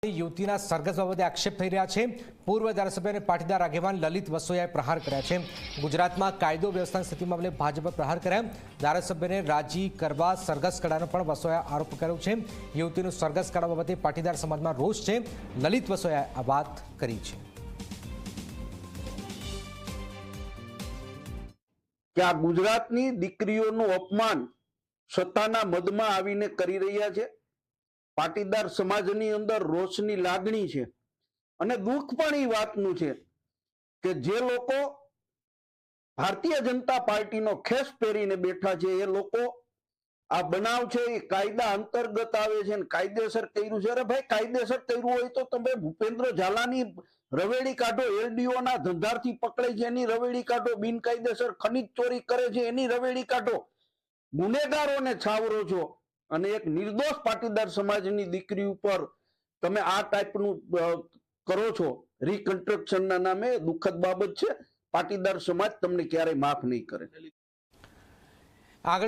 યુવતીના સરઘસ બાબતે આક્ષેપ થઈ રહ્યા છે। પૂર્વ ધારાસભ્ય અને પાટીદાર આગેવાન લલિત વસોયાએ પ્રહાર કર્યા છે। ગુજરાતમાં કાયદો વ્યવસ્થાની સ્થિતિ મામલે ભાજપે પ્રહાર કર્યા। ધારાસભ્યને રાજી કરવા સરઘસ કાઢવાનો પણ વસોયાએ આરોપ કર્યો છે। યુવતીનું સરઘસ કાઢવા બાબતે પાટીદાર સમાજમાં રોષ છે। લલિત વસોયાએ આ વાત કરી છે કે આ ગુજરાતની દીકરીઓનું અપમાન સત્તાના મદમાં આવીને કરી રહ્યા છે। પાટીદાર સમાજની અંદર રોષની લાગણી છે અને દુઃખ પણ એ વાતનું છે કે જે લોકો ભારતીય જનતા પાર્ટીનો ખેસ પહેરીને બેઠા છે એ લોકો આ બનાવ છે એ કાયદા અંતર્ગત આવે છે અને કાયદેસર કર્યું છે। અરે ભાઈ, કાયદેસર કર્યું હોય તો તમે ભૂપેન્દ્ર ઝાલાની રવેડી કાઢો, એલડીઓ ના ધંધારથી પકડે છે એની રવેડી કાઢો, બિનકાયદેસર ખનીજ ચોરી કરે છે એની રવેડી કાઢો, ગુનેગારોને છાવરો છો અને એક નિર્દોષ પાટીદાર સમાજની દીકરી ઉપર તમે આ ટાઈપનું કરો છો રિકન્સ્ટ્રક્શનના નામે। દુઃખદ બાબત છે। પાટીદાર સમાજ તમને ક્યારેય માફ નહીં કરે।